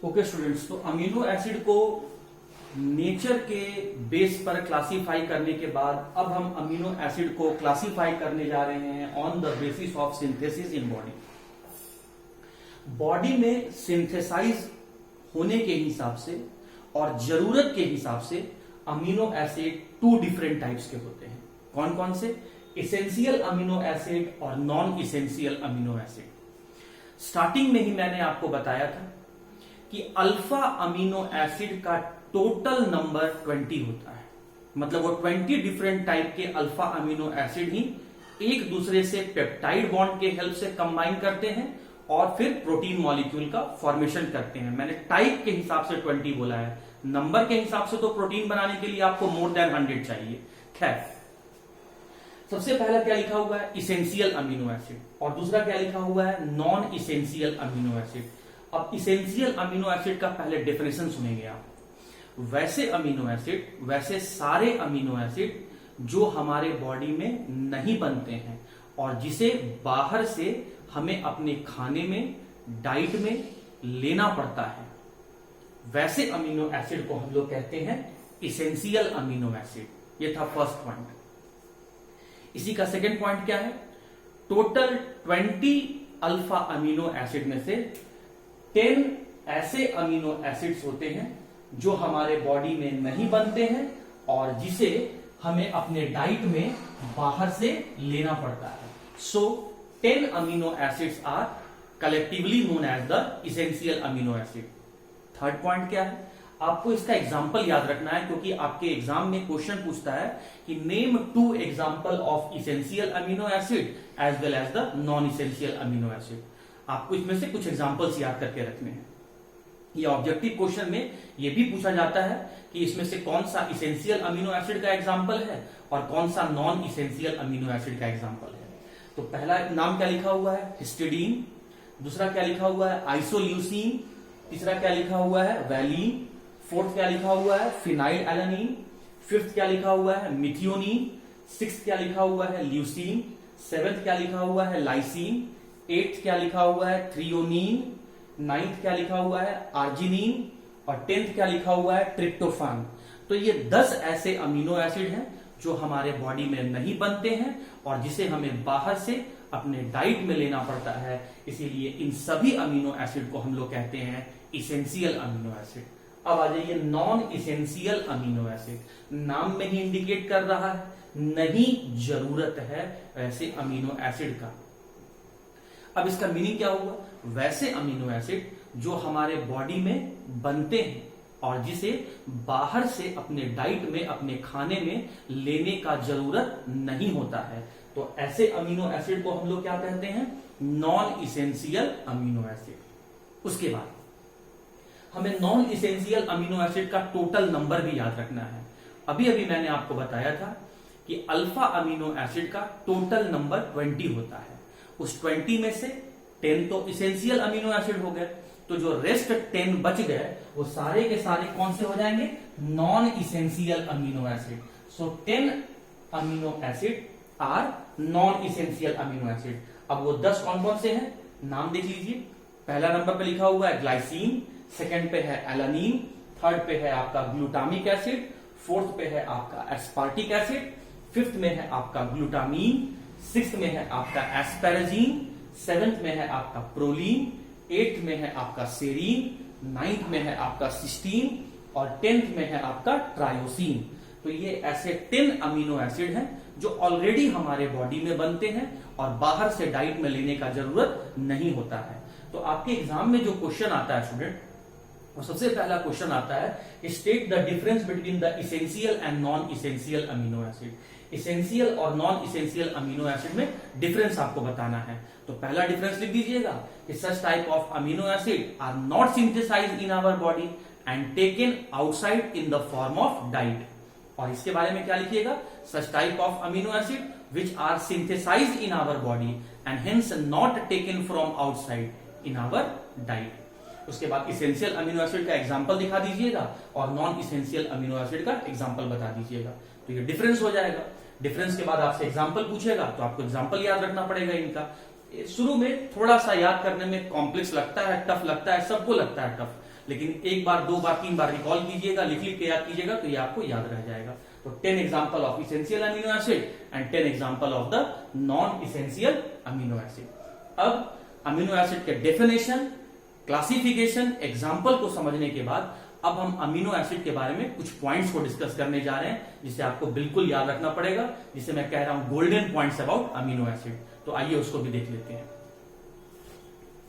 Okay students, तो amino acid को nature के बेस पर क्लासिफाई करने के बाद अब हम अमीनो एसिड को क्लासिफाई करने जा रहे हैं on the basis of synthesis in body. Body में सिंथेसाइज होने के हिसाब से और जरूरत के हिसाब से amino acid two different types के होते हैं। कौन कौन से? इसेंशियल अमीनो एसिड और non essential amino acid. Starting में ही मैंने आपको बताया था कि अल्फा अमीनो एसिड का टोटल नंबर 20 होता है। मतलब वो 20 डिफरेंट टाइप के अल्फा अमीनो एसिड ही एक दूसरे से पेप्टाइड बॉन्ड के हेल्प से कंबाइन करते हैं और फिर प्रोटीन मॉलिक्यूल का फॉर्मेशन करते हैं। मैंने टाइप के हिसाब से 20 बोला है, नंबर के हिसाब से तो प्रोटीन बनाने के लिए आपको मोर देन 100 चाहिए। खैर, सबसे पहला क्या लिखा हुआ है? इसेंशियल अमीनो एसिड, और दूसरा क्या लिखा हुआ है? Non essential amino acid. अब इसेंशियल अमीनो एसिड का पहले डेफिनेशन सुनेंगे आप। वैसे अमीनो एसिड, वैसे सारे अमीनो एसिड जो हमारे बॉडी में नहीं बनते हैं और जिसे बाहर से हमें अपने खाने में, डाइट में लेना पड़ता है, वैसे अमीनो एसिड को हम लोग कहते हैं इसेंशियल अमीनो एसिड। ये था फर्स्ट पॉइंट। इसी का सेकेंड पॉइंट क्या है? टोटल 20 अल्फा अमीनो एसिड में से 10 ऐसे अमीनो एसिड्स होते हैं जो हमारे बॉडी में नहीं बनते हैं और जिसे हमें अपने डाइट में बाहर से लेना पड़ता है। So 10 amino acids are collectively known as the essential amino acid. Third point क्या है? आपको इसका एग्जाम्पल याद रखना है, क्योंकि आपके एग्जाम में क्वेश्चन पूछता है कि name 2 example of essential amino acid as well as the non essential amino acid. आपको इसमें से कुछ एग्जाम्पल्स याद करके रखने हैं। ये ऑब्जेक्टिव क्वेश्चन में ये भी पूछा जाता है कि इसमें से कौन सा इसेंशियल अमीनो एसिड का एग्जाम्पल है और कौन सा नॉन इसेंशियल अमीनो एसिड का एग्जाम्पल है। तो पहला नाम क्या लिखा हुआ है? हिस्टिडीन। दूसरा क्या लिखा हुआ है? आइसोल्यूसिन। तीसरा क्या लिखा हुआ है? वैलीन। फोर्थ क्या लिखा हुआ है? Phenyl alanine. फिफ्थ क्या लिखा हुआ है? मिथियोनिन। सिक्स्थ क्या लिखा हुआ है? ल्यूसीन। सेवेंथ क्या लिखा हुआ है? लाइसिन। एट्थ क्या लिखा हुआ है? थ्रियोनिन। नाइन्थ क्या लिखा हुआ है? आर्जिनिन। और 10th क्या लिखा हुआ है? ट्रिप्टोफान। तो ये 10 ऐसे अमीनो एसिड हैं जो हमारे बॉडी में नहीं बनते हैं और जिसे हमें बाहर से अपने डाइट में लेना पड़ता है। इसीलिए इन सभी अमीनो एसिड को हम लोग कहते हैं इसेंशियल अमीनो एसिड। अब आ जाइए नॉन इसेंशियल अमीनो एसिड। नाम में ही इंडिकेट कर रहा है, नहीं जरूरत है वैसे अमीनो एसिड का। अब इसका मीनिंग क्या हुआ? वैसे अमीनो एसिड जो हमारे बॉडी में बनते हैं और जिसे बाहर से अपने डाइट में, अपने खाने में लेने का जरूरत नहीं होता है, तो ऐसे अमीनो एसिड को हम लोग क्या कहते हैं? Non essential amino acid. उसके बाद हमें नॉन इसेंशियल अमीनो एसिड का टोटल नंबर भी याद रखना है। अभी अभी मैंने आपको बताया था कि अल्फा अमीनो एसिड का टोटल नंबर 20 होता है। उस 20 में से 10 तो इसेंशियल अमीनो एसिड हो गए, तो जो रेस्ट 10 बच गए वो सारे के सारे कौन से हो जाएंगे? Non essential amino acid. So 10 amino acid are non essential amino acid. अब वो 10 कौन कौन से हैं? नाम देख लीजिए। पहला नंबर पे लिखा हुआ है ग्लाइसिन, सेकंड पे है एलानिन, थर्ड पे है आपका ग्लूटामिक एसिड, फोर्थ पे है आपका एस्पार्टिक एसिड, फिफ्थ में है आपका ग्लूटामीन, सिक्स्थ में है आपका एस्पेराजीन, सेवेंथ में है आपका प्रोलीन, एट्थ में है आपका सेरीन, नाइन्थ में है आपका सिस्टीन और 10th में है आपका ट्रायोसिन। तो ये ऐसे 10 अमीनो एसिड हैं जो ऑलरेडी हमारे बॉडी में बनते हैं और बाहर से डाइट में लेने का जरूरत नहीं होता है। तो आपके एग्जाम में जो क्वेश्चन आता है स्टूडेंट, वो सबसे पहला क्वेश्चन आता है state the difference between the essential and non essential amino acid. Essential और नॉन इसेंशियल अमीनो एसिड में डिफरेंस आपको बताना है। तो पहला डिफरेंस लिख दीजिएगा कि such type of amino acid are not synthesized in our body and taken outside in the form of diet. और इसके बारे में क्या लिखिएगा? Such type of amino acid which are synthesized in our body and hence not taken from outside in our diet. उसके बाद essential amino acid का example दिखा दीजिएगा और नॉन इसेंशियल अमीनो एसिड का एग्जांपल बता दीजिएगा। तो ये डिफरेंस हो जाएगा। डिफरेंस के बाद आपसे एग्जांपल पूछेगा तो आपको एग्जांपल याद रखना पड़ेगा इनका। शुरू में थोड़ा सा याद करने में कॉम्प्लेक्स लगता है, टफ लगता है, सबको लगता है टफ, लेकिन एक बार, दो बार, तीन बार रिकॉल कीजिएगा, लिख के याद कीजिएगा, तो ये आपको याद रह जाएगा। तो 10 example of essential amino acid and 10 example of the non essential amino acid. अब अमीनो एसिड के डेफिनेशन, क्लासिफिकेशन, एग्जाम्पल को समझने के बाद अब हम अमीनो एसिड के बारे में कुछ पॉइंट्स को डिस्कस करने जा रहे हैं, जिसे आपको बिल्कुल याद रखना पड़ेगा, जिसे मैं कह रहा हूं golden points about amino acid. तो आइए उसको भी देख लेते हैं।